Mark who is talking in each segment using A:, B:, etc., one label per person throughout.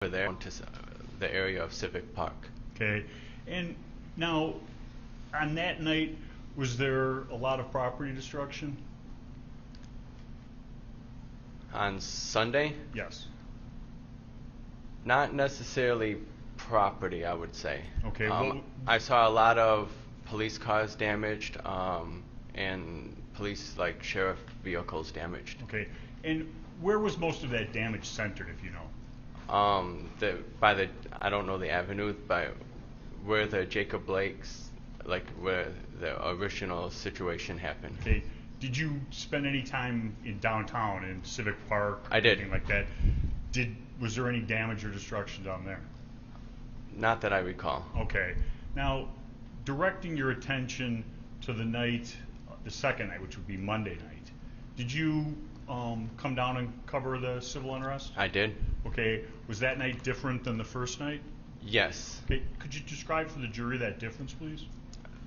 A: there to the area of Civic Park.
B: Okay, and now on that night, was there a lot of property destruction?
A: On Sunday,
B: Yes.
A: not necessarily property, I would say.
B: Okay,
A: I saw a lot of police cars damaged, and police, like sheriff vehicles damaged.
B: Okay, and where was most of that damage centered, if you know?
A: I don't know the avenue, but where the Jacob Blake's, like where the original situation happened.
B: Okay, did you spend any time in downtown, in Civic Park?
A: I did.
B: Anything like that? Was there any damage or destruction down there?
A: Not that I recall.
B: Okay, now directing your attention to the night, the second night, which would be Monday night, did you come down and cover the civil unrest?
A: I did.
B: Okay, was that night different than the first night?
A: Yes.
B: Okay, could you describe for the jury that difference, please?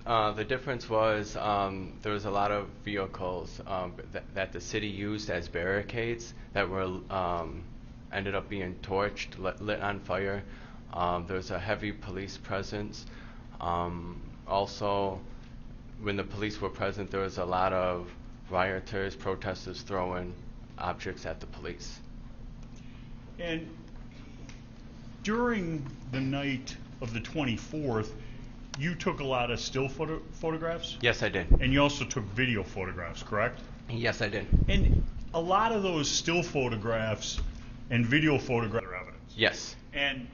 A: The difference was there was a lot of vehicles that the city used as barricades that were ended up being torched, lit on fire. There was a heavy police presence. Also, when the police were present, there was a lot of rioters, protesters throwing objects at the police.
B: And during the night of the 24th, you took a lot of still photographs?
A: Yes, I did.
B: And you also took video photographs, correct?
A: Yes, I did.
B: And a lot of those still photographs and video photographs are evidence.
A: Yes.
B: And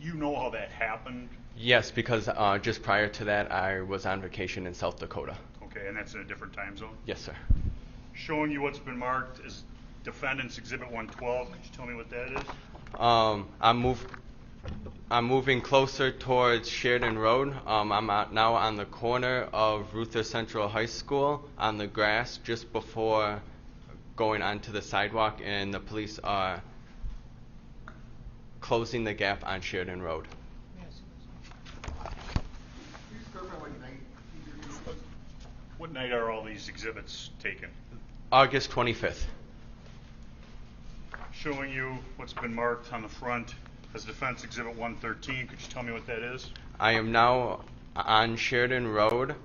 B: you know how that happened?
A: Yes, because just prior to that, I was on vacation in South Dakota.
B: Okay, and that's in a different time zone?
A: Yes, sir.
B: Showing you what's been marked as Defendant's Exhibit 112. Could you tell me what that is?
A: I'm moving closer towards Sheridan Road. I'm now on the corner of Ruther Central High School on the grass just before going onto the sidewalk, and the police are closing the gap on Sheridan Road.
B: What night are all these exhibits taken?
A: August 25th.
B: Showing you what's been marked on the front as Defense Exhibit 113. Could you tell me what that is?
A: I am now on Sheridan Road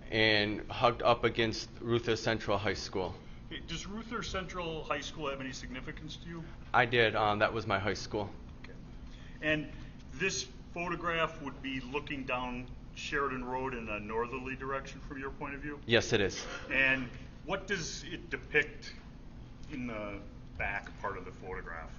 A: and hugged up against Ruther Central High School.
B: Okay, does Ruther Central High School have any significance to you?
A: I did. That was my high school.
B: Okay. And this photograph would be looking down Sheridan Road in a northerly direction from your point of view?
A: Yes, it is.
B: And what does it depict in the back part of the photograph?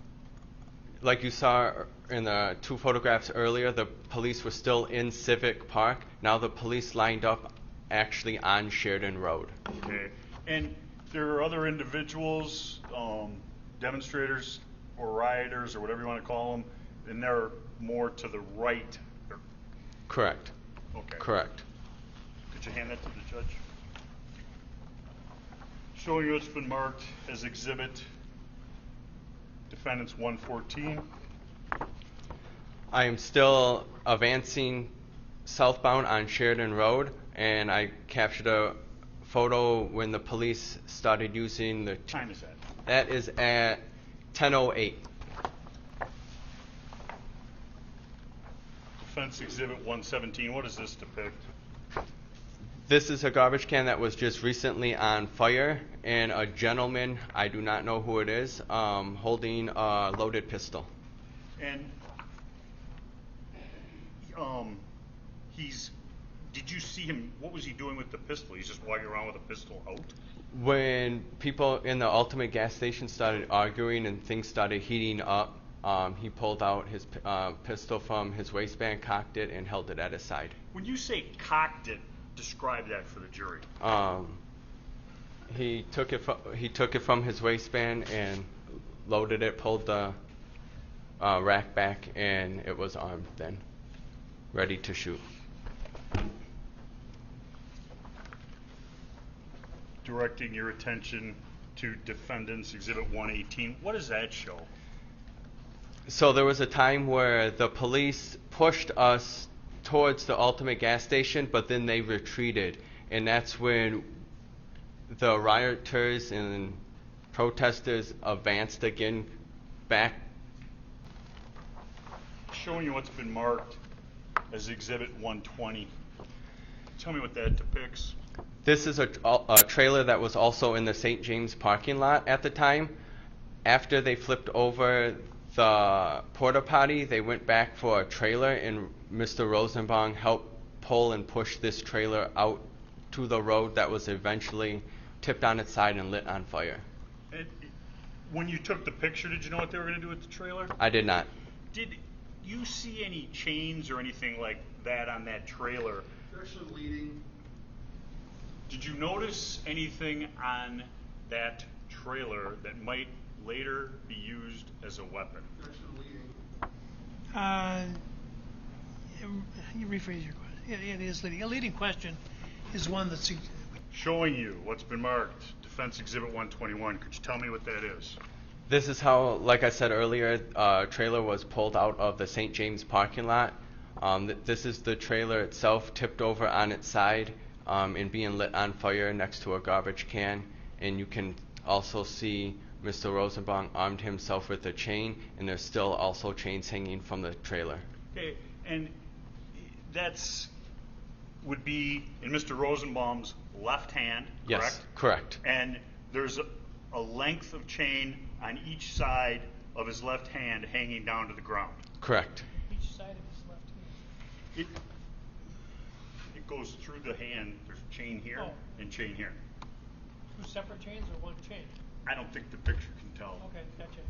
A: Like you saw in the two photographs earlier, the police were still in Civic Park. Now the police lined up actually on Sheridan Road.
B: Okay. And there are other individuals, demonstrators or rioters or whatever you want to call them, and they're more to the right.
A: Correct.
B: Okay.
A: Correct.
B: Could you hand that to the judge? Showing you what's been marked as Exhibit Defendants 114.
A: I am still advancing southbound on Sheridan Road, and I captured a photo when the police started using the...
B: What time is that?
A: That is at 10:08.
B: Defense Exhibit 117. What does this depict?
A: This is a garbage can that was just recently on fire, and a gentleman, I do not know who it is, holding a loaded pistol.
B: And did you see him, what was he doing with the pistol? He's just walking around with a pistol out?
A: When people in the Ultimate gas station started arguing and things started heating up, he pulled out his pistol from his waistband, cocked it, and held it at his side.
B: When you say cocked it, describe that for the jury.
A: He took it from his waistband and loaded it, pulled the rack back, and it was armed then, ready to shoot.
B: Directing your attention to Defendants Exhibit 118. What does that show?
A: So there was a time where the police pushed us towards the Ultimate gas station, but then they retreated, and that's when the rioters and protesters advanced again back
B: showing you what's been marked as Exhibit 120. Tell me what that depicts.
A: This is a trailer that was also in the St. James parking lot at the time. After they flipped over the porta potty, they went back for a trailer, and Mr. Rosenbaum helped pull and push this trailer out to the road that was eventually tipped on its side and lit on fire.
B: When you took the picture, did you know what they were going to do with the trailer?
A: I did not.
B: Did you see any chains or anything like that on that trailer?
C: Actually leading.
B: Did you notice anything on that trailer that might later be used as a weapon?
C: Actually leading.
D: You rephrase your question. It is leading. A leading question is one that's
B: Showing you what's been marked, Defense Exhibit 121. Could you tell me what that is?
A: This is how, like I said earlier, trailer was pulled out of the St. James parking lot. This is the trailer itself tipped over on its side and being lit on fire next to a garbage can. And you can also see Mr. Rosenbaum armed himself with a chain, and there's still also chains hanging from the trailer.
B: Okay, and that's would be in Mr. Rosenbaum's left hand, correct?
A: Yes, correct.
B: And there's a length of chain on each side of his left hand hanging down to the ground.
A: Correct.
D: each side of his left hand.
B: It goes through the hand. There's chain here and chain here.
D: Two separate chains or one chain?
B: I don't think the picture can tell.
D: Okay, gotcha.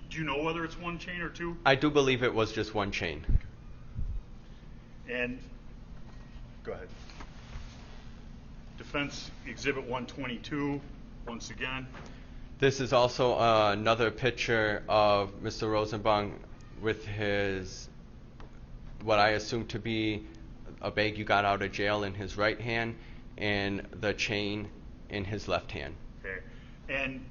B: Do you know whether it's one chain or two?
A: I do believe it was just one chain.
B: And go ahead. Defense Exhibit 122, once again.
A: This is also another picture of Mr. Rosenbaum with his, what I assume to be a bag you got out of jail in his right hand and the chain in his left hand.
B: Okay. And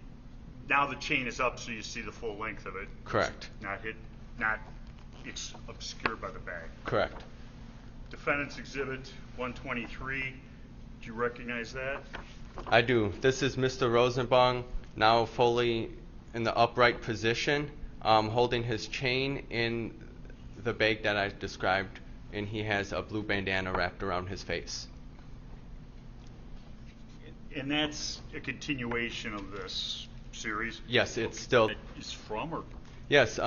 B: now the chain is up so you see the full length of it.
A: Correct.
B: It's obscured by the bag.
A: Correct.
B: Defendant's Exhibit 123, do you recognize that?
A: I do. This is Mr. Rosenbaum now fully in the upright position, holding his chain in the bag that I described, and he has a blue bandana wrapped around his face.
B: And that's a continuation of this series?
A: Yes, it's still.
B: It's from or?
A: Yes,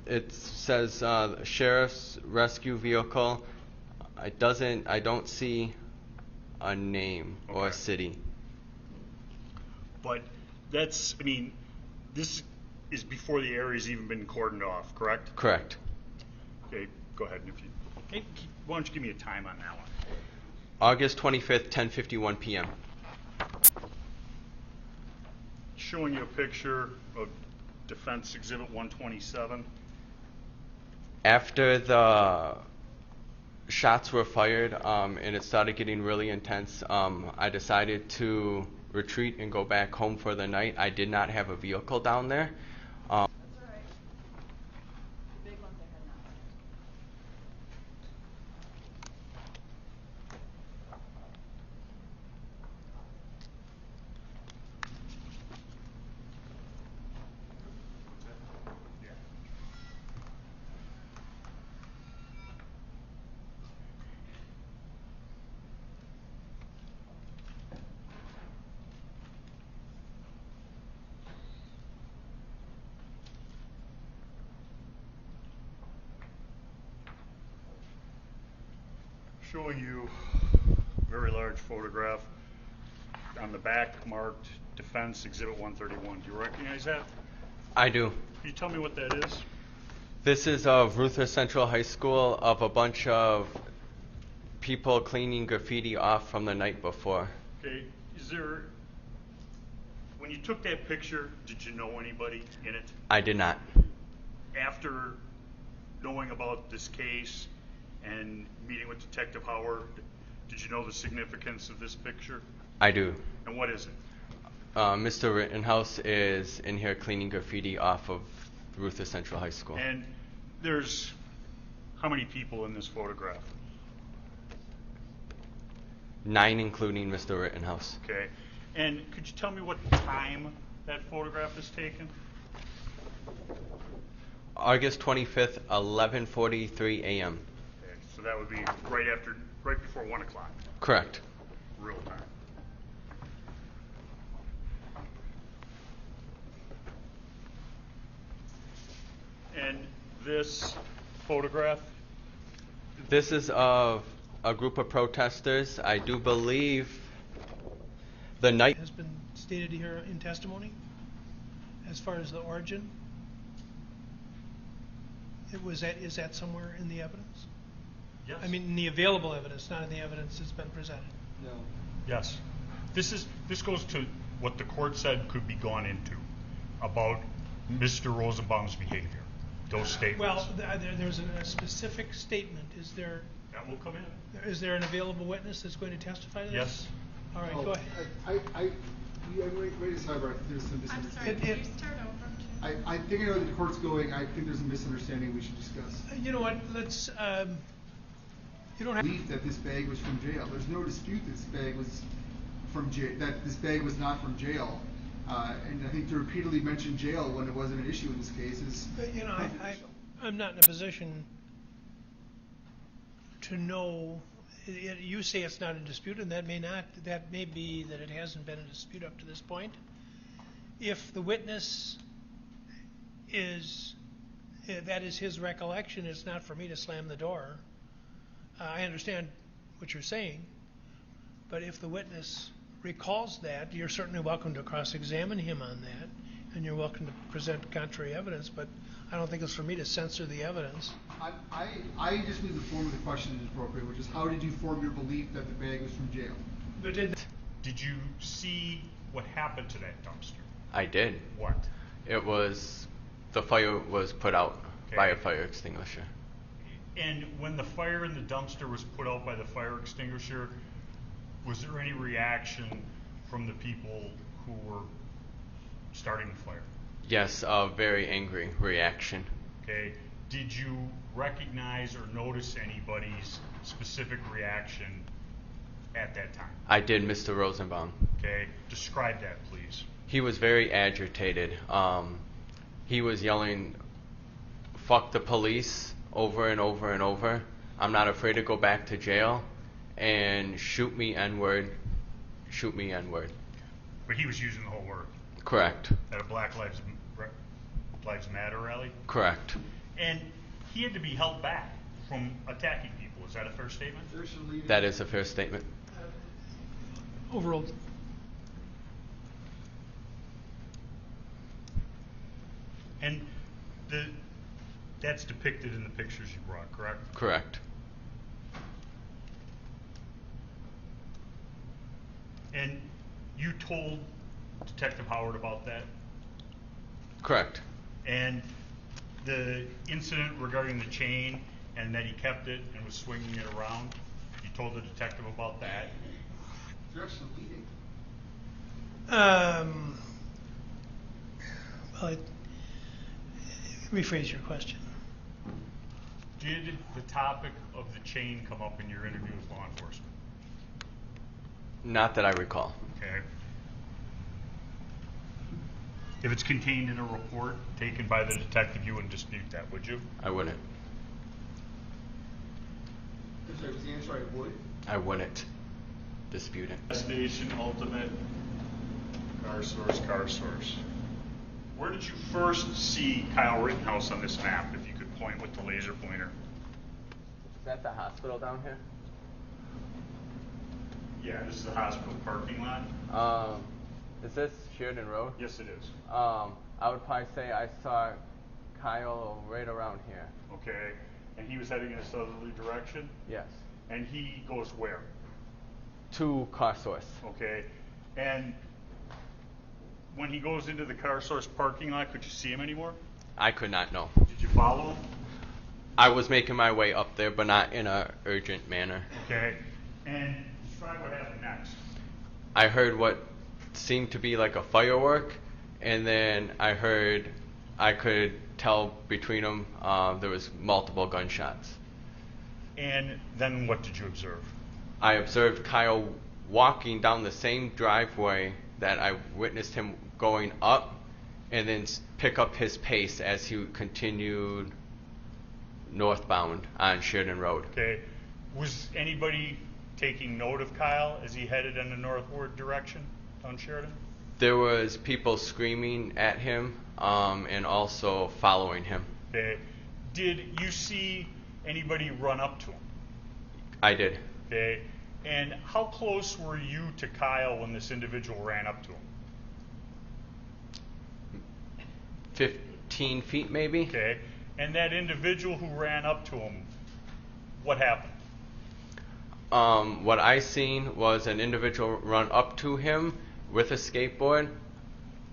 A: it says Sheriff's Rescue Vehicle. I don't see a name or a city.
B: But this is before the area's even been cordoned off, correct?
A: Correct.
B: Okay, go ahead. Why don't you give me a time on that one?
A: August 25th, 10:51 p.m.
B: Showing you a picture of Defense Exhibit 127.
A: After the shots were fired and it started getting really intense, I decided to retreat and go back home for the night. I did not have a vehicle down there.
E: That's all right. The big ones I had not.
B: Showing you a very large photograph on the back marked Defense Exhibit 131. Do you recognize that?
A: I do.
B: Can you tell me what that is?
A: This is of Ruther Central High School, of a bunch of people cleaning graffiti off from the night before.
B: Okay, when you took that picture, did you know anybody in it?
A: I did not.
B: After knowing about this case and meeting with Detective Howard, did you know the significance of this picture?
A: I do.
B: And what is it?
A: Mr. Rittenhouse is in here cleaning graffiti off of Ruther Central High School.
B: And there's how many people in this photograph?
A: 9, including Mr. Rittenhouse.
B: Okay. And could you tell me what time that photograph is taken?
A: August 25th, 11:43 a.m.
B: Okay, so that would be right before 1 o'clock,
A: Correct.
B: real time. And this photograph?
A: This is of a group of protesters. I do believe the night.
D: Has been stated here in testimony as far as the origin. Is that somewhere in the evidence?
B: Yes.
D: I mean, in the available evidence, not in the evidence that's been presented.
C: No.
B: Yes. This goes to what the court said could be gone into about Mr. Rosenbaum's behavior. Those statements.
D: Well, there's a specific statement. Is there an available witness that's going to testify to this?
B: Yes.
D: All right,
C: Oh,
D: go ahead.
C: Wait a second, there's some
E: I'm
C: misunderstanding.
E: sorry, can you start over?
C: I think I know where the court's going. I think there's a misunderstanding we should discuss.
D: You know what? Let's. You don't have.
C: Belief that this bag was from jail. There's no dispute this bag was from jail. That this bag was not from jail. And I think to repeatedly mention jail when it wasn't an issue in this case is.
D: You know, I'm not in a position to know. You say it's not in dispute, and that may be that it hasn't been in dispute up to this point. If the witness that is his recollection, it's not for me to slam the door. I understand what you're saying, but if the witness recalls that, you're certainly welcome to cross-examine him on that, and you're welcome to present contrary evidence, but I don't think it's for me to censor the evidence.
C: I just believe the form of the question is appropriate, which is how did you form your belief that the bag was from jail?
D: But
B: Did you see what happened to that dumpster?
A: I did.
B: What?
A: The fire was put out
B: Okay.
A: by a fire extinguisher.
B: And when the fire in the dumpster was put out by the fire extinguisher, was there any reaction from the people who were starting the fire?
A: Yes, a very angry reaction.
B: Okay. Did you recognize or notice anybody's specific reaction at that time?
A: I did, Mr. Rosenbaum.
B: Okay. Describe that, please.
A: He was very agitated. He was yelling, "Fuck the police," over and over and over. "I'm not afraid to go back to jail," and "shoot me N-word, shoot me N-word."
B: But he was using the whole word.
A: Correct.
B: At a Black Lives Matter rally?
A: Correct.
B: And he had to be held back from attacking people. Is that a fair statement?
A: That is a fair statement.
D: overruled.
B: And that's depicted in the pictures you brought, correct?
A: Correct.
B: And you told Detective Howard about that?
A: Correct.
B: And the incident regarding the chain and that he kept it and was swinging it around, you told the detective about that?
C: Objection leading.
D: Well, rephrase your question.
B: Did the topic of the chain come up in your interview with law enforcement?
A: Not that I recall.
B: Okay. If it's contained in a report taken by the detective, you wouldn't dispute that, would you?
A: I wouldn't.
C: I'm sorry, was the answer I would?
A: I wouldn't dispute it.
B: Station, ultimate, car source. Where did you first see Kyle Rittenhouse on this map, if you could point with the laser pointer?
A: Is that the hospital down here?
B: Yeah, this is the hospital parking lot.
A: Is this Sheridan Road?
B: Yes, it is.
A: I would probably say I saw Kyle right around here.
B: Okay. And he was heading in a southerly direction?
A: Yes.
B: And he goes where?
A: To car source.
B: Okay. And when he goes into the car source parking lot, could you see him anymore?
A: I could not know.
B: Did you follow him?
A: I was making my way up there, but not in a urgent manner.
B: Okay. And describe what happened next.
A: I heard what seemed to be like a firework, and then I could tell between them there was multiple gunshots.
B: And then what did you observe?
A: I observed Kyle walking down the same driveway that I witnessed him going up, and then pick up his pace as he continued northbound on Sheridan Road.
B: Okay. Was anybody taking note of Kyle as he headed in the northward direction on Sheridan?
A: There was people screaming at him and also following him.
B: Okay. Did you see anybody run up to him?
A: I did.
B: Okay. And how close were you to Kyle when this individual ran up to him?
A: 15 feet maybe.
B: Okay. And that individual who ran up to him, what happened?
A: What I seen was an individual run up to him with a skateboard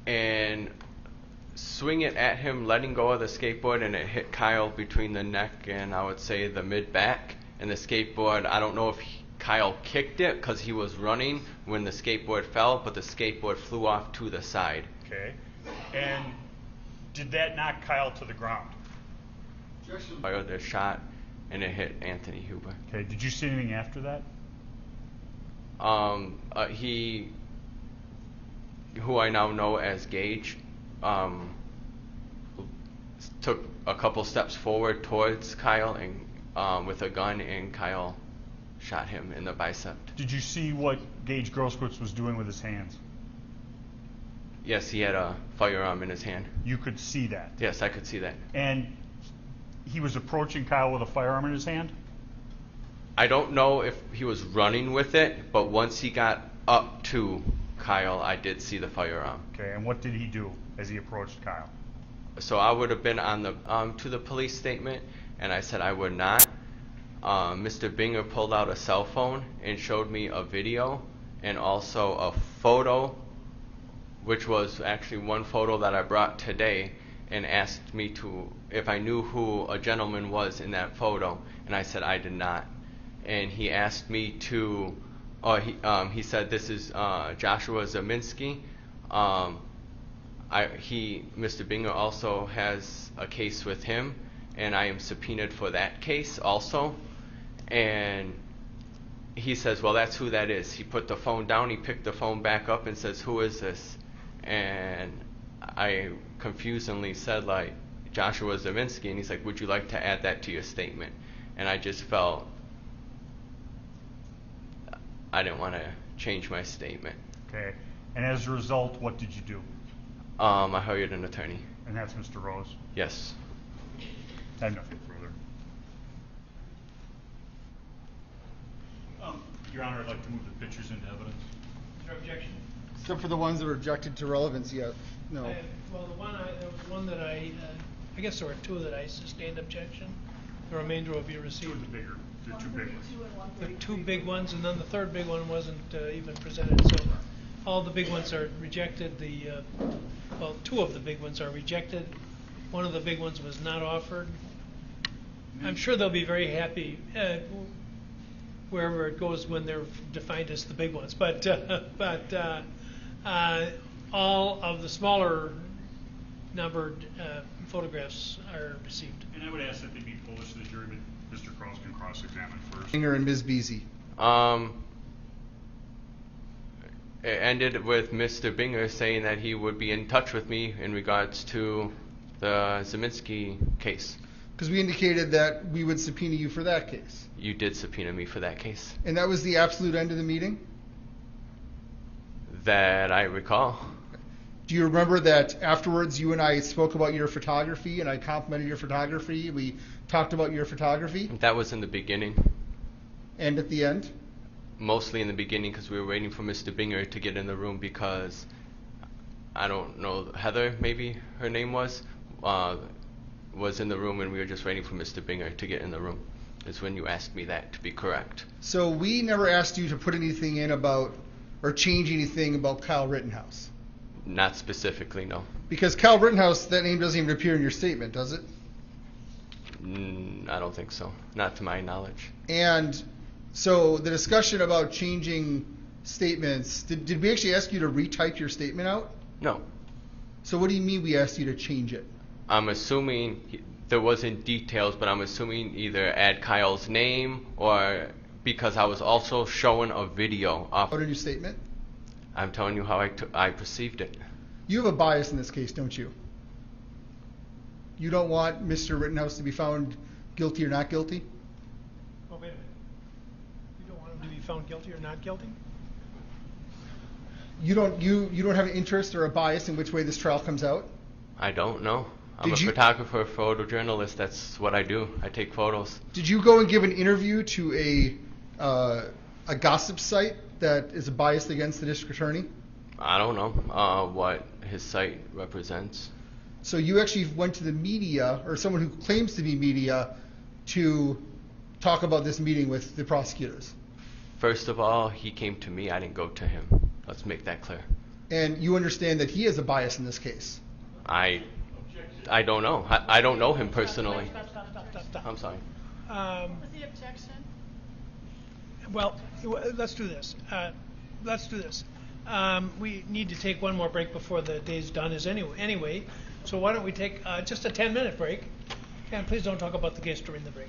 A: and swing it at him, letting go of the skateboard, and it hit Kyle between the neck and I would say the mid-back. And the skateboard, I don't know if Kyle kicked it because he was running when the skateboard fell, but the skateboard flew off to the side.
B: Okay. And did that knock Kyle to the ground?
A: Fired a shot and it hit Anthony Huber.
B: Okay. Did you see anything after that?
A: He, who I now know as Gage, took a couple steps forward towards Kyle and with a gun, and Kyle shot him in the bicep.
B: Did you see what Gage Grosskreutz was doing with his hands?
A: Yes, he had a firearm in his hand.
B: You could see that.
A: Yes, I could see that.
B: And he was approaching Kyle with a firearm in his hand?
A: I don't know if he was running with it, but once he got up to Kyle, I did see the firearm.
B: Okay, and what did he do as he approached Kyle?
A: So I would have been on the to the police statement, and I said I would not. Mr. Binger pulled out a cell phone and showed me a video and also a photo, which was actually one photo that I brought today, and asked me if I knew who a gentleman was in that photo, and I said I did not. And he asked me to, he said, this is Joshua Zeminski. Mr. Binger also has a case with him, and I am subpoenaed for that case also. And he says, well, that's who that is. He put the phone down, he picked the phone back up and says, who is this? And I confusedly said, like, Joshua Zeminski, and he's like, would you like to add that to your statement? And I just felt I didn't want to change my statement.
B: Okay. And as a result, what did you do?
A: I hired an attorney.
B: And that's Mr. Rose?
A: Yes.
B: I have nothing further. Your Honor, I'd like to move the pictures into evidence.
D: Is there objection?
C: Except for the ones that were objected to relevancy, no.
D: Well, there was one that I guess there were two that I sustained objection. The remainder will be
B: Two
D: received.
B: of the bigger, the two big ones.
E: 132 and
D: The
E: 133.
D: two big ones, and then the third big one wasn't even presented. So all the big ones are rejected. Two of the big ones are rejected. One of the big ones was not offered. I'm sure they'll be very happy wherever it goes when they're defined as the big ones. But all of the smaller numbered photographs are received.
B: And I would ask that they be published to the jury, but Mr. Cross can cross-examine first.
C: Binger and Ms. Beasy.
A: It ended with Mr. Binger saying that he would be in touch with me in regards to the Zeminski case.
C: Because we indicated that we would subpoena you for that case.
A: You did subpoena me for that case.
C: And that was the absolute end of the meeting?
A: That I recall.
C: Do you remember that afterwards you and I spoke about your photography and I complimented your photography? We talked about your photography?
A: That was in the beginning.
C: And at the end?
A: Mostly in the beginning because we were waiting for Mr. Binger to get in the room because, I don't know, Heather maybe her name was in the room and we were just waiting for Mr. Binger to get in the room. Is when you asked me that, to be correct.
C: So we never asked you to put anything in about or change anything about Kyle Rittenhouse?
A: Not specifically, no.
C: Because Kyle Rittenhouse, that name doesn't even appear in your statement, does it?
A: I don't think so. Not to my knowledge.
C: And so the discussion about changing statements, did we actually ask you to retype your statement out?
A: No.
C: So what do you mean we asked you to change it?
A: I'm assuming there wasn't details, but I'm assuming either add Kyle's name or because I was also showing a video of.
C: Out in your statement?
A: I'm telling you how I perceived it.
C: You have a bias in this case, don't you? You don't want Mr. Rittenhouse to be found guilty or not guilty?
D: Oh, wait a minute. You don't want him to be found guilty or not guilty?
C: You don't have an interest or a bias in which way this trial comes out?
A: I don't know. I'm
C: Did
A: a
C: you-
A: photographer, photojournalist. That's what I do. I take photos.
C: Did you go and give an interview to a gossip site that is biased against the district attorney?
A: I don't know what his site represents.
C: So you actually went to the media, or someone who claims to be media, to talk about this meeting with the prosecutors.
A: First of all, he came to me. I didn't go to him. Let's make that clear.
C: And you understand that he has a bias in this case.
A: I don't know. I don't know him personally.
D: Stop.
A: I'm sorry.
E: Was the objection?
D: Well, let's do this. We need to take one more break before the day's done anyway. So why don't we take just a 10-minute break? And please don't talk about the case during the break.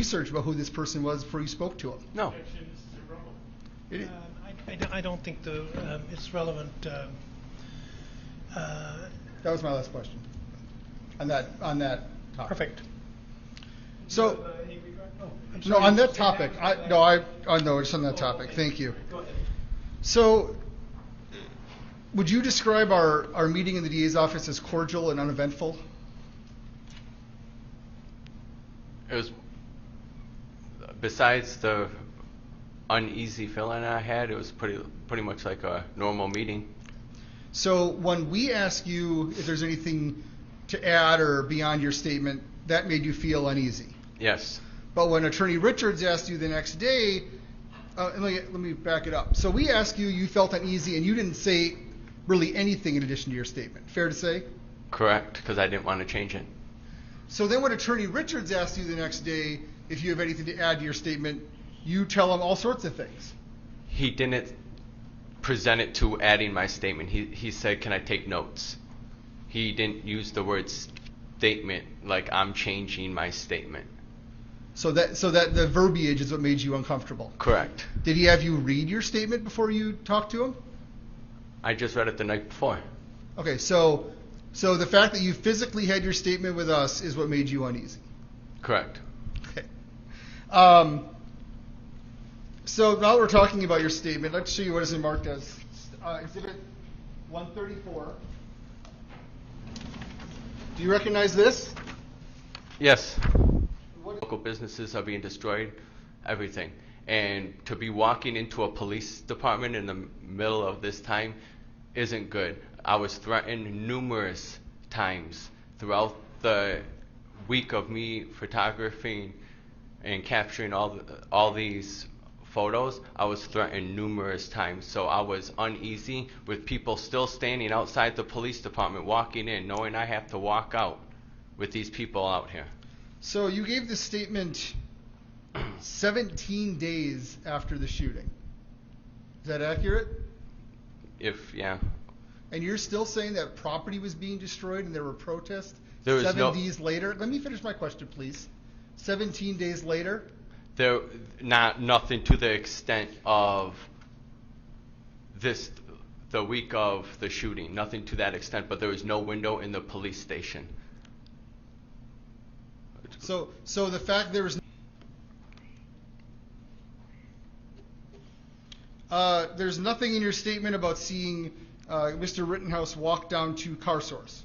C: research about who this person was before you spoke to him?
A: No.
B: Objection, this is irrelevant.
C: It-
D: I don't think it's relevant.
C: That was my last question on that topic.
D: Perfect.
C: So,
D: I'm
C: no,
D: sorry,
C: on
D: you
C: that
D: said
C: topic, no, just on that topic.
D: okay.
C: Thank you.
D: Go ahead.
C: So, would you describe our meeting in the DA's office as cordial and uneventful?
A: It was, besides the uneasy feeling I had, it was pretty much like a normal meeting.
C: So when we ask you if there's anything to add or beyond your statement, that made you feel uneasy.
A: Yes.
C: But when Attorney Richards asked you the next day, let me back it up. So we asked you, you felt uneasy, and you didn't say really anything in addition to your statement. Fair to say?
A: Correct, because I didn't want to change it.
C: So then when Attorney Richards asked you the next day if you have anything to add to your statement, you tell him all sorts of things.
A: He didn't present it to adding my statement. He said, can I take notes? He didn't use the word statement like I'm changing my statement.
C: So that the verbiage is what made you uncomfortable.
A: Correct.
C: Did he have you read your statement before you talked to him?
A: I just read it the night before.
C: Okay, so the fact that you physically had your statement with us is what made you uneasy.
A: Correct.
C: Okay. So now we're talking about your statement. Let's show you what is marked as Exhibit 134. Do you recognize this?
A: Yes.
C: What-
A: Local businesses are being destroyed, everything. And to be walking into a police department in the middle of this time isn't good. I was threatened numerous times throughout the week of me photographing and capturing all these photos. I was threatened numerous times, so I was uneasy with people still standing outside the police department walking in, knowing I have to walk out with these people out here.
C: So you gave this statement 17 days after the shooting. Is that accurate?
A: Yeah.
C: And you're still saying that property was being destroyed and there were protests
A: There was
C: 7 days later? Let me finish my question, please. 17 days later?
A: There, nothing to the extent of the week of the shooting, nothing to that extent, but there was no window in the police station.
C: So the fact there's nothing in your statement about seeing Mr. Rittenhouse walk down to Car Source.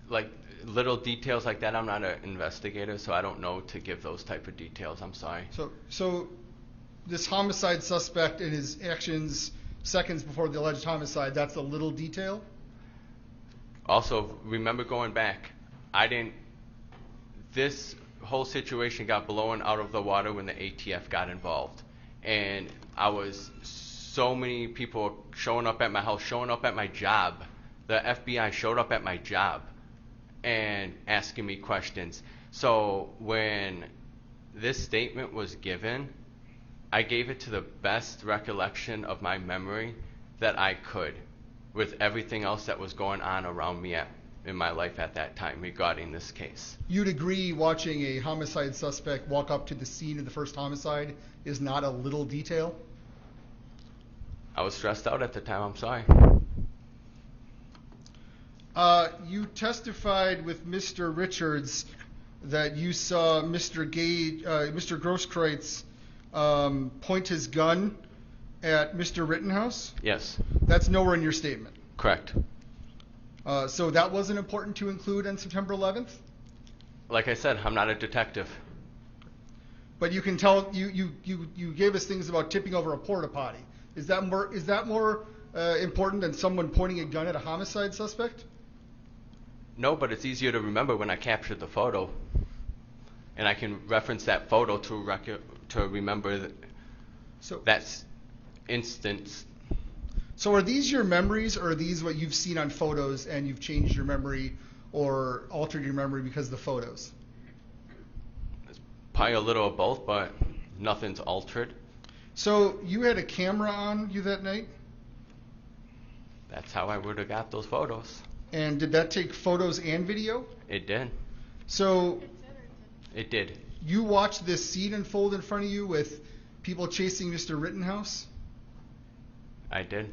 A: Like little details like that, I'm not an investigator, so I don't know to give those type of details. I'm sorry.
C: So this homicide suspect and his actions seconds before the alleged homicide, that's a little detail?
A: Also, remember going back, this whole situation got blown out of the water when the ATF got involved. And so many people showing up at my house, showing up at my job. The FBI showed up at my job and asking me questions. So when this statement was given, I gave it to the best recollection of my memory that I could, with everything else that was going on around me in my life at that time regarding this case.
C: You'd agree watching a homicide suspect walk up to the scene of the first homicide is not a little detail?
A: I was stressed out at the time, I'm sorry.
C: You testified with Mr. Richards that you saw Mr. Grosskreutz point his gun at Mr. Rittenhouse?
A: Yes,
C: That's nowhere in your statement.
A: correct.
C: So that wasn't important to include on September 11th?
A: Like I said, I'm not a detective.
C: But you can tell you gave us things about tipping over a porta potty. Is that more important than someone pointing a gun at a homicide suspect?
A: No, but it's easier to remember when I captured the photo, and I can reference that photo to remember that instance.
C: So are these your memories, or are these what you've seen on photos and you've changed your memory or altered your memory because of the photos?
A: It's probably a little of both, but nothing's altered.
C: So you had a camera on you that night?
A: That's how I would have got those photos.
C: And did that take photos and video?
A: It did.
C: So
A: It did.
C: You watched this scene unfold in front of you with people chasing Mr. Rittenhouse?
A: I did.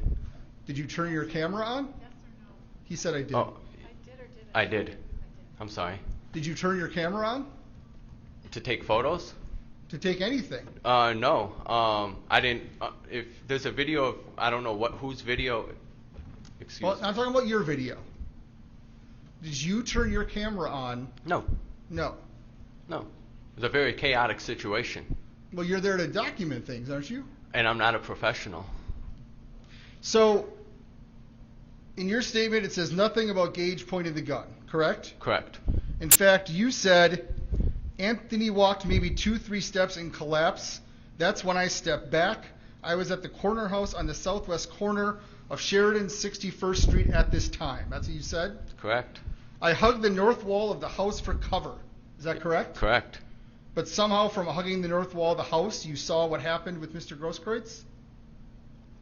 C: Did you turn your camera on?
E: Yes or no?
C: He said I did.
A: Oh,
E: I did or didn't?
A: I did. I'm sorry.
C: Did you turn your camera on?
A: To take photos?
C: To take anything?
A: No. I didn't. If there's a video of, I don't know whose video. Excuse
C: Well,
A: me.
C: I'm talking about your video. Did you turn your camera on?
A: No.
C: No.
A: No. It was a very chaotic situation.
C: Well, you're there to document things, aren't you?
A: And I'm not a professional.
C: So, in your statement, it says nothing about Gage pointing the gun, correct?
A: Correct.
C: In fact, you said Anthony walked maybe 2-3 steps and collapsed. That's when I stepped back. I was at the corner house on the southwest corner of Sheridan 61st Street at this time. That's what you said?
A: Correct.
C: I hugged the north wall of the house for cover. Is that correct?
A: Correct.
C: But somehow from hugging the north wall of the house, you saw what happened with Mr. Grosskreutz?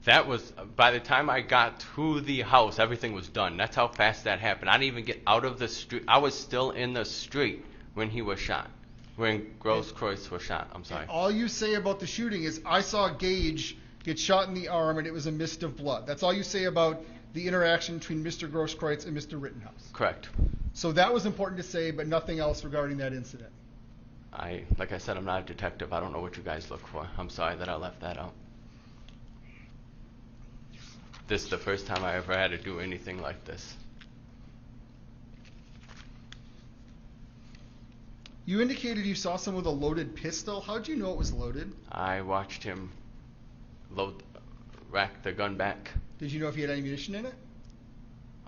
A: That was, by the time I got to the house, everything was done. That's how fast that happened. I didn't even get out of the street. I was still in the street when he was shot. When Grosskreutz was shot. I'm sorry.
C: All you say about the shooting is, I saw Gage get shot in the arm and it was a mist of blood. That's all you say about the interaction between Mr. Grosskreutz and Mr. Rittenhouse.
A: Correct.
C: So that was important to say, but nothing else regarding that incident.
A: Like I said, I'm not a detective. I don't know what you guys look for. I'm sorry that I left that out. This is the first time I ever had to do anything like this.
C: You indicated you saw someone with a loaded pistol. How'd you know it was loaded?
A: I watched him rack the gun back.
C: Did you know if he had ammunition in it?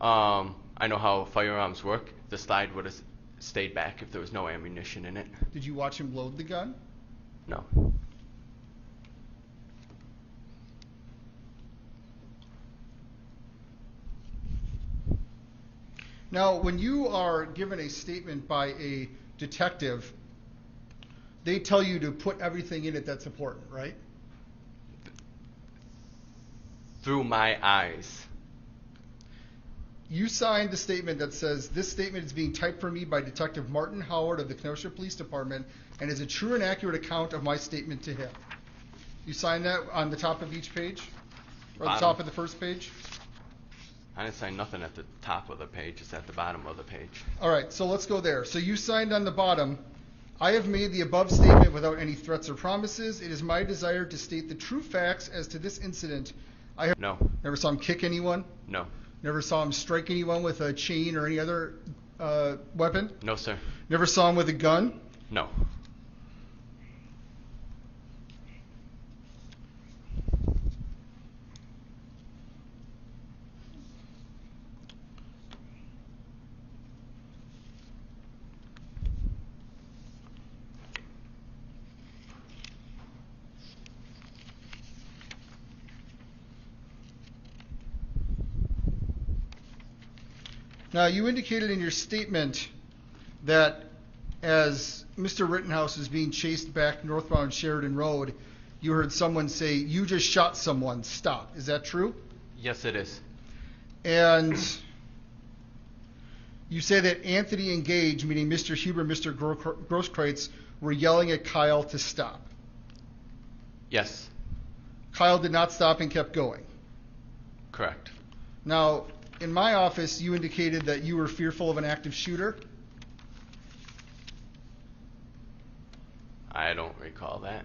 A: I know how firearms work. The slide would have stayed back if there was no ammunition in it.
C: Did you watch him load the gun?
A: No.
C: Now, when you are given a statement by a detective, they tell you to put everything in it that's important, right?
A: Through my eyes.
C: You signed the statement that says, this statement is being typed for me by Detective Martin Howard of the Kenosha Police Department and is a true and accurate account of my statement to him. You signed that on the top of each page? Or the top of the first page?
A: I didn't sign nothing at the top of the page. It's at the bottom of the page.
C: All right, so let's go there. So you signed on the bottom, I have made the above statement without any threats or promises. It is my desire to state the true facts as to this incident. I have
A: No.
C: never saw him kick anyone.
A: No.
C: Never saw him strike anyone with a chain or any other weapon.
A: No, sir.
C: Never saw him with a gun.
A: No.
C: Now, you indicated in your statement that as Mr. Rittenhouse was being chased back northbound Sheridan Road, you heard someone say, "You just shot someone, stop." Is that true?
A: Yes, it is.
C: And you say that Anthony and Gage, meaning Mr. Huber and Mr. Grosskreutz, were yelling at Kyle to stop.
A: Yes.
C: Kyle did not stop and kept going.
A: Correct.
C: Now, in my office, you indicated that you were fearful of an active shooter.
A: I don't recall that.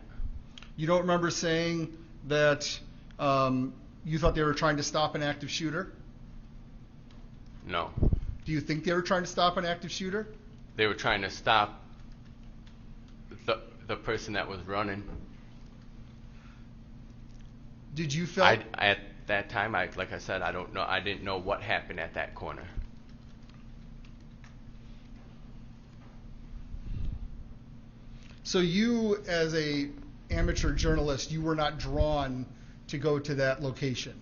C: You don't remember saying that you thought they were trying to stop an active shooter?
A: No.
C: Do you think they were trying to stop an active shooter?
A: They were trying to stop the person that was running.
C: Did you feel...
A: At that time, like I said, I don't know. I didn't know what happened at that corner.
C: So you, as a amateur journalist, you were not drawn to go to that location,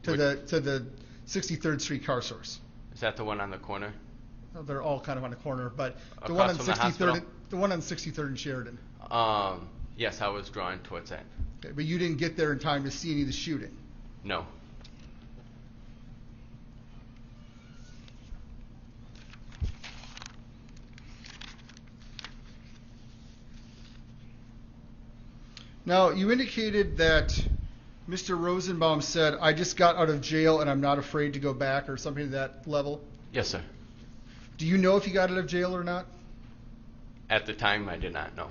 C: to the 63rd Street car source.
A: Is that the one on the corner?
C: Well, they're all kind of on the corner, but the
A: Across
C: one on
A: from the
C: 63rd,
A: hospital?
C: the one on 63rd and Sheridan.
A: Yes, I was drawn towards that.
C: Okay, but you didn't get there in time to see any of the shooting.
A: No.
C: Now, you indicated that Mr. Rosenbaum said, "I just got out of jail and I'm not afraid to go back," or something to that level.
A: Yes, sir.
C: Do you know if he got out of jail or not?
A: At the time, I did not know.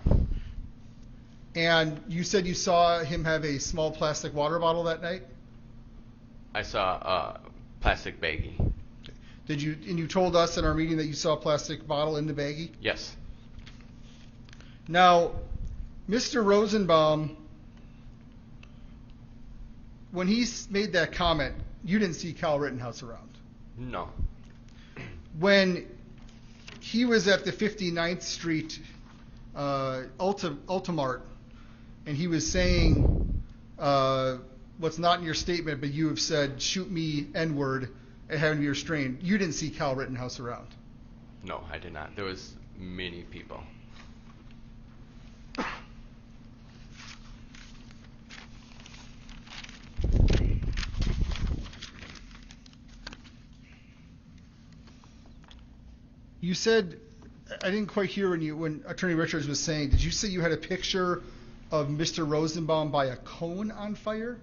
C: And you said you saw him have a small plastic water bottle that night?
A: I saw a plastic baggie.
C: Did you? And you told us in our meeting that you saw a plastic bottle in the baggie?
A: Yes.
C: Now, Mr. Rosenbaum, when he made that comment, you didn't see Kyle Rittenhouse around.
A: No.
C: When he was at the 59th Street Ultimart, and he was saying what's not in your statement, but you have said, "Shoot me, N-word," and having to be restrained, you didn't see Kyle Rittenhouse around.
A: No, I did not. There was many people.
C: You said, I didn't quite hear when Attorney Richards was saying, did you say you had a picture of Mr. Rosenbaum by a cone on fire?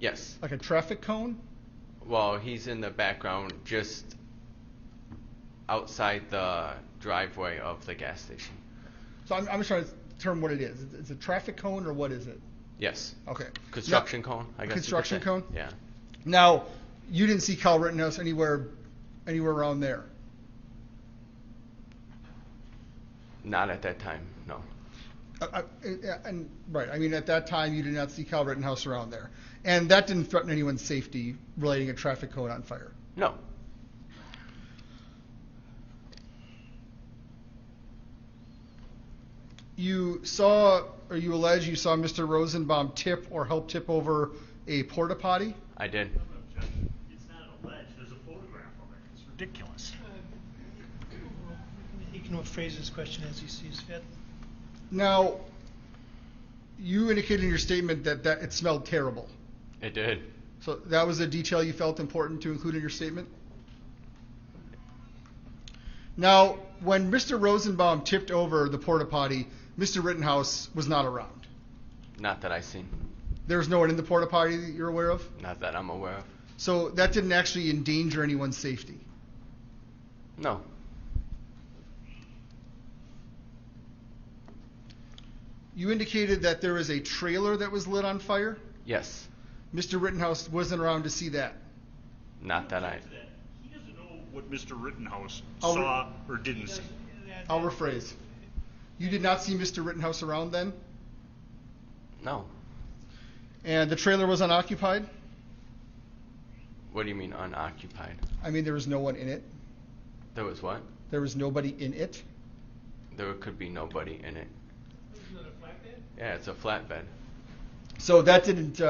A: Yes.
C: Like a traffic cone?
A: Well, he's in the background just outside the driveway of the gas station.
C: So I'm just trying to determine what it is. Is it a traffic cone or what is it?
A: Yes.
C: Okay.
A: Construction cone, I guess.
C: Construction
A: you could
C: cone?
A: say. Yeah.
C: Now, you didn't see Kyle Rittenhouse anywhere around there?
A: Not at that time, no.
C: And right, I mean, at that time, you did not see Kyle Rittenhouse around there. And that didn't threaten anyone's safety relating a traffic cone on fire?
A: No.
C: You saw, or you allege you saw Mr. Rosenbaum tip or help tip over a porta potty?
A: I did.
B: It's not alleged. There's a photograph of it. It's ridiculous.
D: He can phrase his question as he sees fit.
C: Now, you indicated in your statement that it smelled terrible.
A: It did.
C: So that was a detail you felt important to include in your statement? Now, when Mr. Rosenbaum tipped over the porta potty, Mr. Rittenhouse was not around.
A: Not that I seen.
C: There was no one in the porta potty that you're aware of?
A: Not that I'm aware of.
C: So that didn't actually endanger anyone's safety?
A: No.
C: You indicated that there was a trailer that was lit on fire?
A: Yes.
C: Mr. Rittenhouse wasn't around to see that?
A: Not that I.
B: He doesn't know what Mr. Rittenhouse
C: I'll-
B: saw or didn't see.
C: I'll rephrase. You did not see Mr. Rittenhouse around then?
A: No.
C: And the trailer was unoccupied?
A: What do you mean unoccupied?
C: I mean, there was no one in it?
A: There was what?
C: There was nobody in it?
A: There could be nobody in it.
D: Isn't it a flatbed?
A: Yeah, it's a flatbed.
C: So that didn't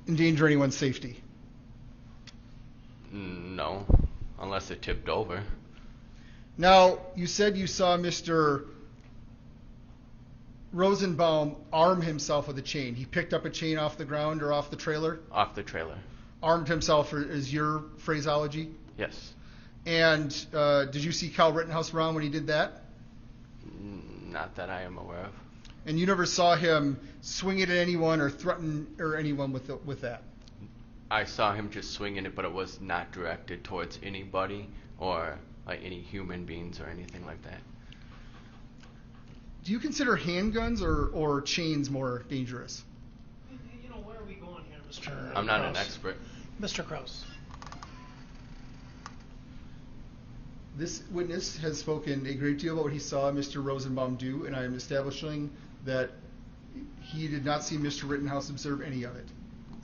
C: endanger anyone's safety?
A: No, unless it tipped over.
C: Now, you said you saw Mr. Rosenbaum arm himself with a chain. He picked up a chain off the ground or off the trailer?
A: Off the trailer.
C: Armed himself is your phraseology?
A: Yes.
C: And did you see Kyle Rittenhouse around when he did that?
A: Not that I am aware of.
C: And you never saw him swing it at anyone or threaten anyone with that?
A: I saw him just swinging it, but it was not directed towards anybody or like any human beings or anything like that.
C: Do you consider handguns or chains more dangerous?
D: You know, where are we going here, Mr.
A: I'm not an
D: Kraus?
A: expert.
D: Mr. Kraus.
C: This witness has spoken a great deal about what he saw Mr. Rosenbaum do, and I am establishing that he did not see Mr. Rittenhouse observe any of it.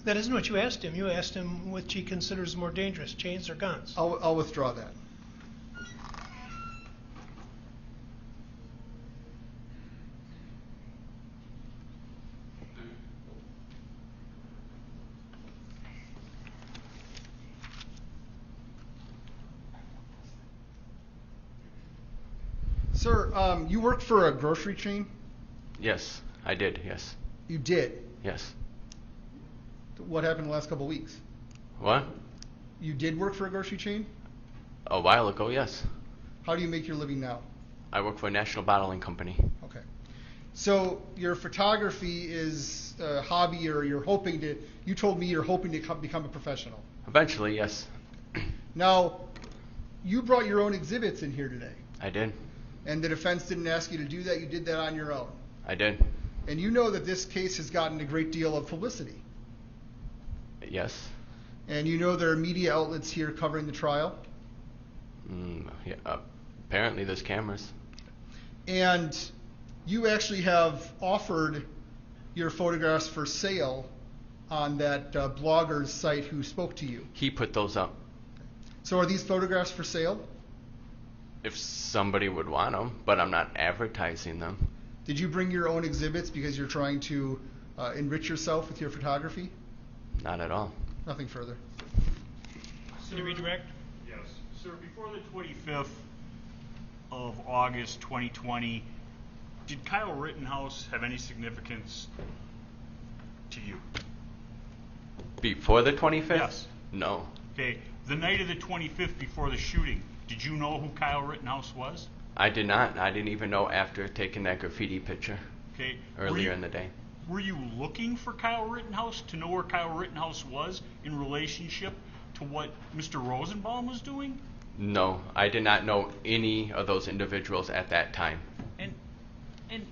D: That isn't what you asked him. You asked him which he considers more dangerous, chains or guns.
C: I'll withdraw that. Sir, you work for a grocery chain?
A: Yes, I did. Yes.
C: You did.
A: Yes.
C: What happened the last couple of weeks?
A: What?
C: You did work for a grocery chain?
A: A while ago, yes.
C: How do you make your living now?
A: I work for a national bottling company.
C: Okay. So your photography is a hobby, or you told me you're hoping to become a professional.
A: Eventually, yes.
C: Now, you brought your own exhibits in here today,
A: I did.
C: and the defense didn't ask you to do that. You did that on your own.
A: I did.
C: And you know that this case has gotten a great deal of publicity.
A: Yes.
C: And you know there are media outlets here covering the trial.
A: Yeah, apparently there's cameras.
C: And you actually have offered your photographs for sale on that blogger's site who spoke to you.
A: He put those up.
C: So are these photographs for sale?
A: If somebody would want them, but I'm not advertising them.
C: Did you bring your own exhibits because you're trying to enrich yourself with your photography?
A: Not at all.
C: Nothing further.
D: Can you redirect?
B: Yes. Sir, before the 25th of August 2020, did Kyle Rittenhouse have any significance to you?
A: Before the 25th?
B: Yes.
A: No.
B: Okay. The night of the 25th before the shooting, did you know who Kyle Rittenhouse was?
A: I did not. I didn't even know after taking that graffiti picture
B: Okay.
A: earlier in the day.
B: Were you looking for Kyle Rittenhouse to know where Kyle Rittenhouse was in relationship to what Mr. Rosenbaum was doing?
A: No, I did not know any of those individuals at that time.
B: And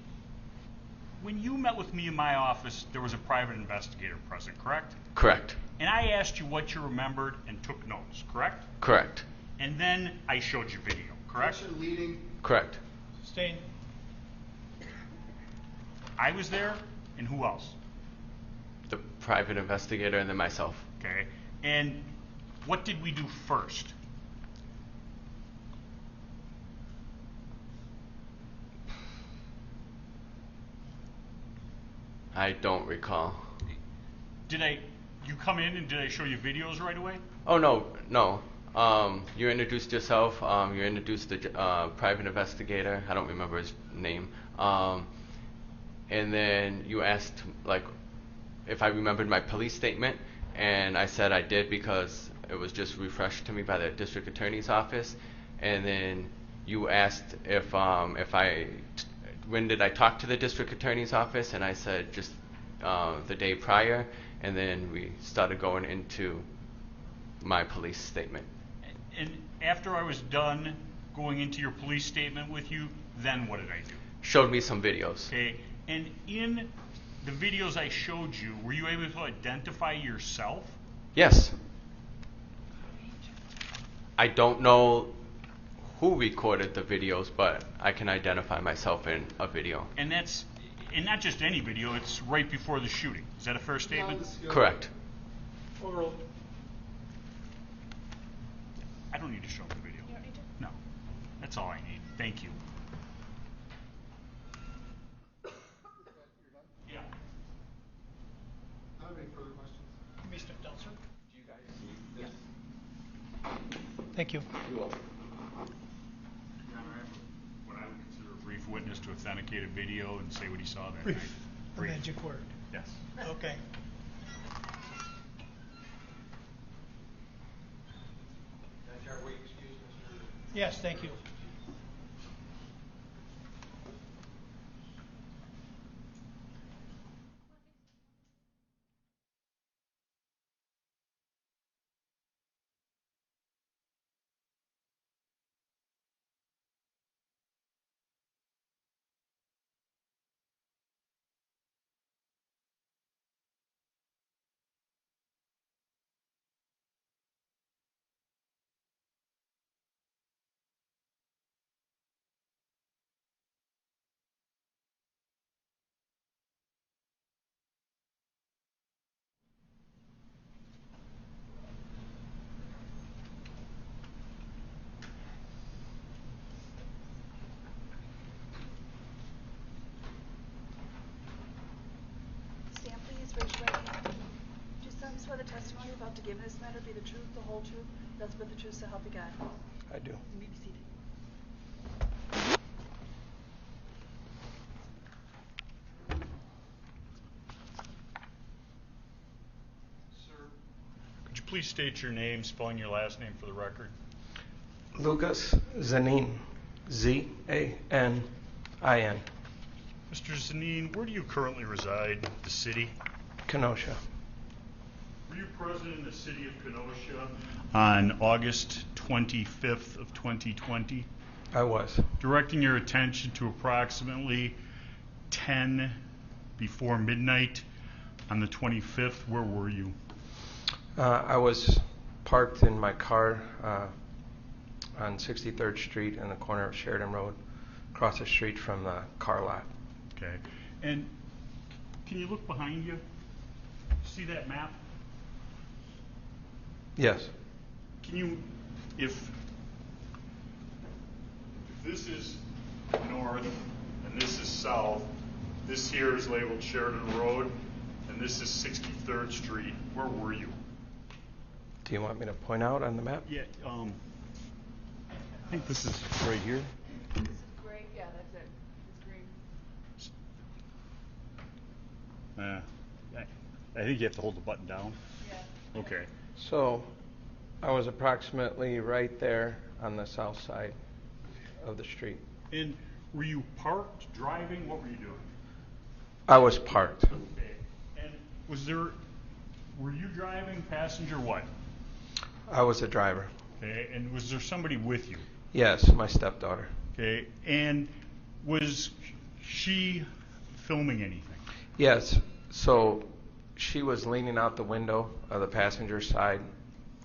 B: when you met with me in my office, there was a private investigator present, correct?
A: Correct.
B: And I asked you what you remembered and took notes, correct?
A: Correct.
B: And then I showed you video, correct?
C: Action leading.
A: Correct.
D: Sustain.
B: I was there, and who else?
A: The private investigator and then myself.
B: Okay. And what did we do first?
A: I don't recall.
B: You come in and did I show you videos right away?
A: Oh, no. You introduced yourself. You introduced the private investigator. I don't remember his name. And then you asked, like, if I remembered my police statement, and I said I did because it was just refreshed to me by the district attorney's office. And then you asked when did I talk to the district attorney's office, and I said just the day prior, and then we started going into my police statement.
B: And after I was done going into your police statement with you, then what did I do?
A: Showed me some videos.
B: Okay, and in the videos I showed you, were you able to identify yourself?
A: Yes. I don't know who recorded the videos, but I can identify myself in a video.
B: And not just any video, it's right before the shooting. Is that a fair statement?
A: Correct.
D: Oral.
B: I don't need to show the video.
E: You don't need to?
B: No. That's all I need. Thank you. Yeah.
C: I don't have any further questions.
D: You may step down, sir.
A: Do you guys see this?
D: Thank you.
A: You will.
B: What I would consider a brief witness to authenticate a video and say what he saw that
D: Brief.
B: night.
D: The magic word.
B: Yes.
D: Okay. Yes, thank you.
E: Stand, please. Raise your right hand. Do you swear the testimony you're about to give in this matter be the truth, the whole truth, nothing but the truth, so help you God?
F: I do.
E: You may be seated.
B: Sir, could you please state your name, spelling your last name for the record?
F: Lucas Zanin. Z-A-N-I-N.
B: Mr. Zanine, where do you currently reside, the city?
F: Kenosha.
B: Were you present in the city of Kenosha on August 25th of 2020?
F: I was.
B: Directing your attention to approximately 10 before midnight on the 25th, where were you?
F: I was parked in my car on 63rd Street in the corner of Sheridan Road, across the street from the car lot.
B: Okay. And can you look behind you? See that map?
F: Yes.
B: Can you, if this is north and this is south, this here is labeled Sheridan Road, and this is 63rd Street, where were you?
F: Do you want me to point out on the map?
B: Yeah, I think this is right here.
E: This is gray, yeah, that's it. It's green.
B: I think you have to hold the button down.
E: Yeah.
B: Okay.
F: So I was approximately right there on the south side of the street.
B: And were you parked, driving? What were you doing?
F: I was parked.
B: Okay. And were you driving, passenger, what?
F: I was a driver.
B: Okay. And was there somebody with you?
F: Yes, my stepdaughter.
B: Okay. And was she filming anything?
F: Yes. So she was leaning out the window of the passenger side,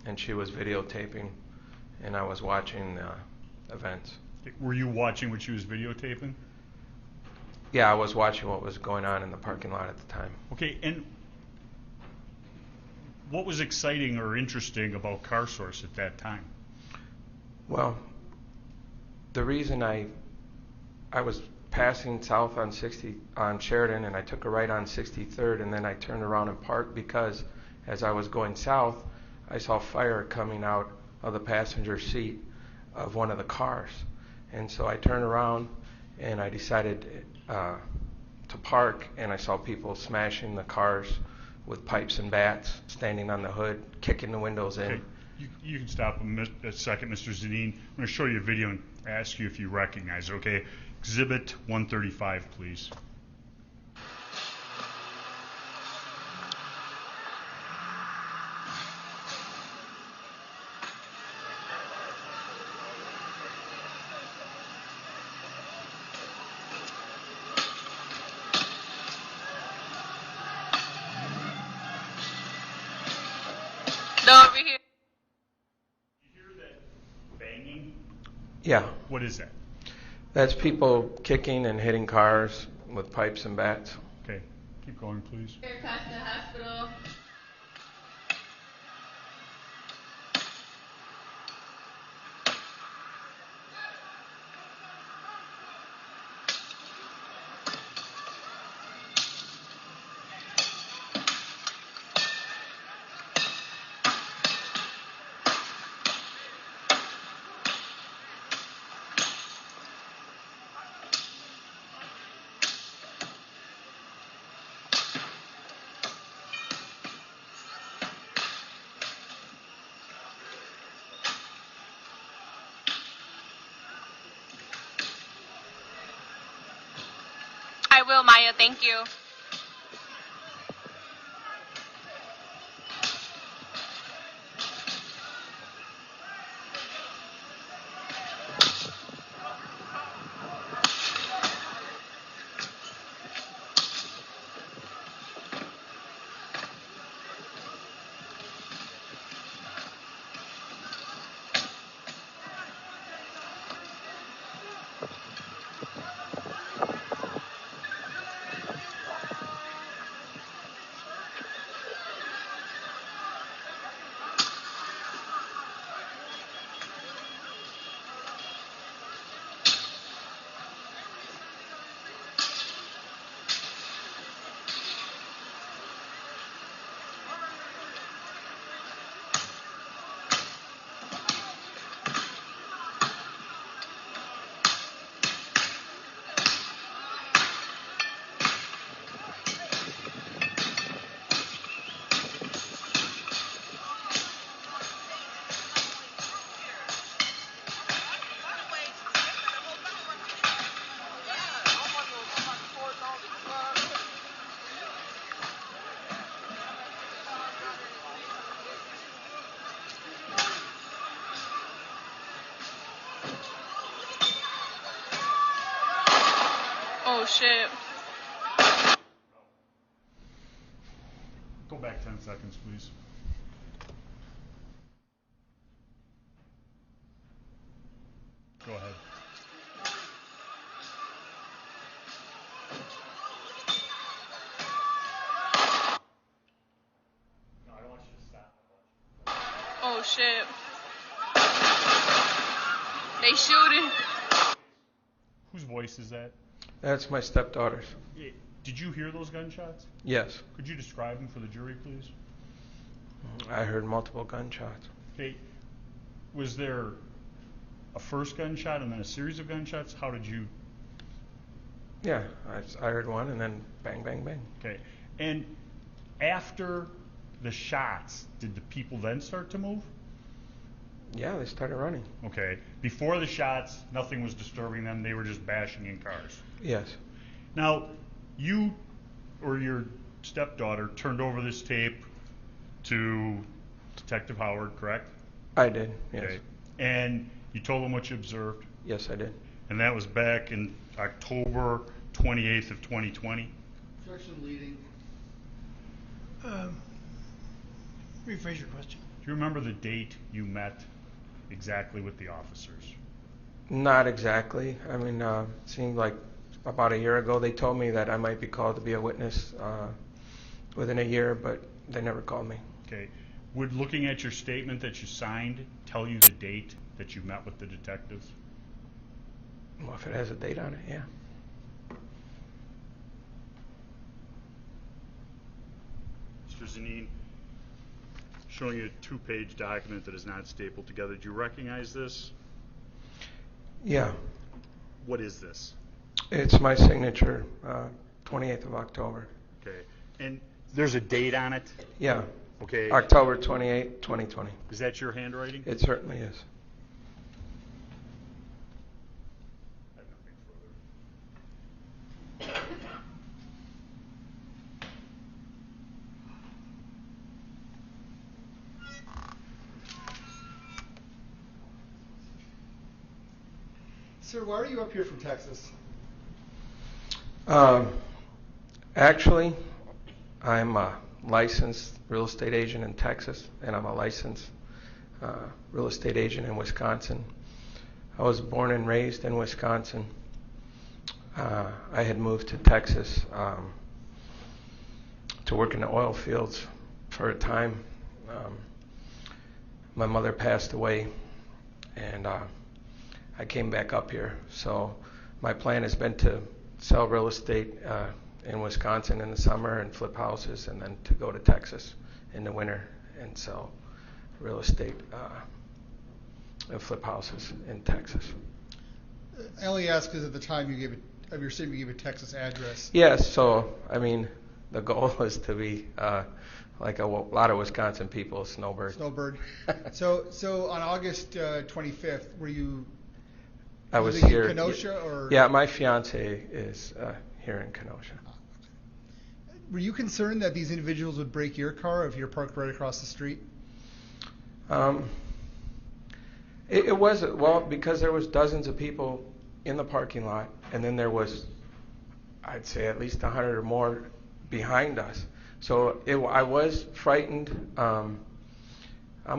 F: and she was videotaping, and I was watching the events.
B: Were you watching what she was videotaping?
F: Yeah, I was watching what was going on in the parking lot at the time.
B: Okay, and what was exciting or interesting about CarSource at that time?
F: Well, the reason I was passing south on Sheridan, and I took a right on 63rd, and then I turned around and parked because as I was going south, I saw fire coming out of the passenger seat of one of the cars. And so I turned around and I decided to park, and I saw people smashing the cars with pipes and bats, standing on the hood, kicking the windows in.
B: Okay. You can stop a second, Mr. Zanine. I'm going to show you a video and ask you if you recognize it, okay? Exhibit 135, please.
G: No, over here.
B: You hear that banging?
F: Yeah,
B: What is that?
F: that's people kicking and hitting cars with pipes and bats.
B: Okay, keep going, please.
G: Here, Costa Hospital. I will, Maya. Thank you. shit.
B: Go back 10 seconds, please. Go ahead. No, I don't want you to stop.
G: Oh shit. They shooting.
B: Whose voice is that?
F: That's my stepdaughter's.
B: Did you hear those gunshots?
F: Yes,
B: Could you describe them for the jury, please?
F: I heard multiple gunshots.
B: Okay. Was there a first gunshot and then a series of gunshots? How did you?
F: Yeah, I heard one and then bang, bang, bang.
B: Okay. And after the shots, did the people then start to move?
F: Yeah, they started running.
B: Okay. Before the shots, nothing was disturbing them. They were just bashing in cars.
F: Yes,
B: Now, you or your stepdaughter turned over this tape to Detective Howard, correct?
F: I did. Yes,
B: Okay. And you told him what you observed,
F: yes, I did.
B: and that was back in October 28th of 2020.
C: Objection leading.
D: Rephrase your question.
B: Do you remember the date you met exactly with the officers?
F: Not exactly. I mean, it seemed like about a year ago they told me that I might be called to be a witness within a year, but they never called me.
B: Okay. Would looking at your statement that you signed tell you the date that you met with the detectives?
F: Well, if it has a date on it, yeah.
B: Mr. Zanine, showing you a 2-page document that is not stapled together. Do you recognize this?
F: Yeah,
B: What is this?
F: it's my signature, 28th of October.
B: Okay. And there's a date on it?
F: Yeah,
B: Okay.
F: October 28, 2020.
B: Is that your handwriting?
F: It certainly is.
B: I have nothing further.
C: Sir, why are you up here from Texas?
F: Actually, I'm a licensed real estate agent in Texas, and I'm a licensed real estate agent in Wisconsin. I was born and raised in Wisconsin. I had moved to Texas to work in the oil fields for a time. My mother passed away, and I came back up here. So my plan has been to sell real estate in Wisconsin in the summer and flip houses, and then to go to Texas in the winter and sell real estate and flip houses in Texas.
C: I only ask because at the time you gave it, of your statement, you gave a Texas address.
F: Yes, so I mean, the goal was to be like a lot of Wisconsin people, snowbird.
C: Snowbird. So on August 25th, were you?
F: I was
C: living
F: here.
C: in Kenosha, or?
F: Yeah, my fiance is here in Kenosha.
C: Were you concerned that these individuals would break your car if you're parked right across the street?
F: It was, well, because there was dozens of people in the parking lot, and then there was, I'd say, at least 100 or more behind us. So I was frightened. I'm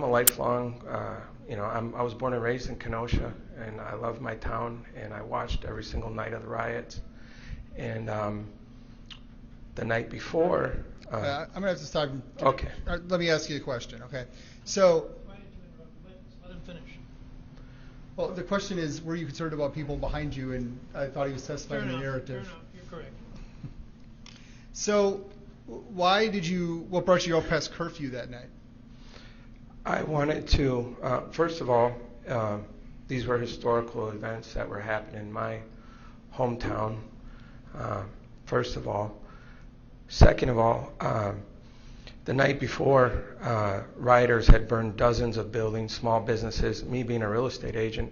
F: a lifelong, I was born and raised in Kenosha, and I love my town, and I watched every single night of the riots. And the night before.
C: I'm going to have to stop.
F: Okay.
C: Let me ask you a question, okay? So,
D: Why did you interrupt the witness? Let him finish.
C: well, the question is, were you concerned about people behind you? And I thought he was
D: Fair
C: testifying the
D: enough.
C: narrative.
D: Fair enough. You're correct.
C: So, what brought you out past curfew that night?
F: I wanted to, first of all, these were historical events that were happening in my hometown, first of all. Second of all, the night before, rioters had burned dozens of buildings, small businesses. Me being a real estate agent,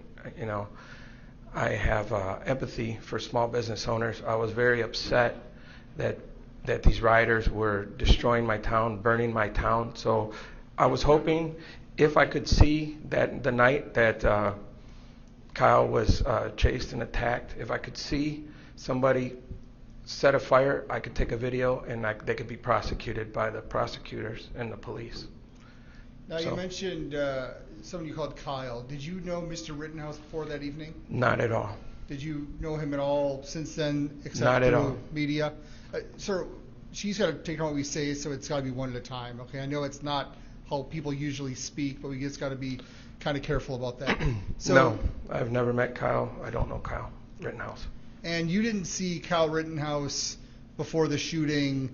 F: I have empathy for small business owners. I was very upset that these rioters were destroying my town, burning my town. So I was hoping if I could see that the night that Kyle was chased and attacked, if I could see somebody set a fire, I could take a video, and they could be prosecuted by the prosecutors and the police.
C: Now,
F: So-
C: you mentioned someone you called Kyle. Did you know Mr. Rittenhouse before that evening?
F: Not at all.
C: Did you know him at all since then, except
F: Not at
C: through
F: all.
C: media? Sir, she's got to take on what we say, so it's got to be one at a time. Okay, I know it's not how people usually speak, but we just got to be kind of careful about that. So,
F: No, I've never met Kyle. I don't know Kyle Rittenhouse.
C: And you didn't see Kyle Rittenhouse before the shooting,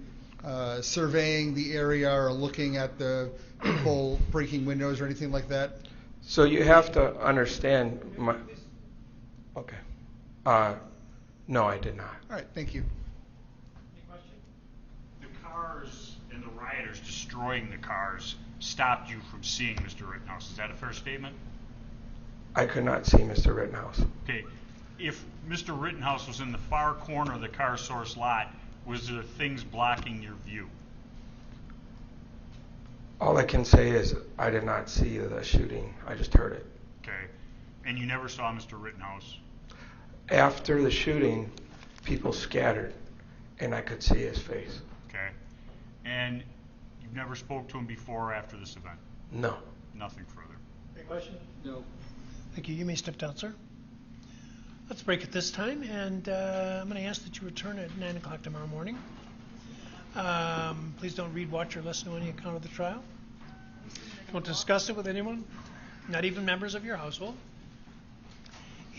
C: surveying the area or looking at the people breaking windows or anything like that?
F: So you have to understand my. Okay. No, I did not.
C: All right, thank you.
B: The cars and the rioters destroying the cars stopped you from seeing Mr. Rittenhouse. Is that a fair statement?
F: I could not see Mr. Rittenhouse.
B: Okay. If Mr. Rittenhouse was in the far corner of the car source lot, was there things blocking your view?
F: All I can say is I did not see the shooting. I just heard it.
B: Okay. And you never saw Mr. Rittenhouse?
F: After the shooting, people scattered, and I could see his face.
B: Okay. And you've never spoke to him before or after this event?
F: No.
B: Nothing further.
D: Any question?
C: No.
D: Thank you. You may step down, sir. Let's break at this time, and I'm going to ask that you return at 9 o'clock tomorrow morning. Please don't read, watch, or listen to any account of the trial. Don't discuss it with anyone, not even members of your household.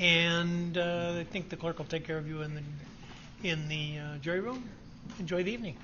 D: And I think the clerk will take care of you in the jury room. Enjoy the evening.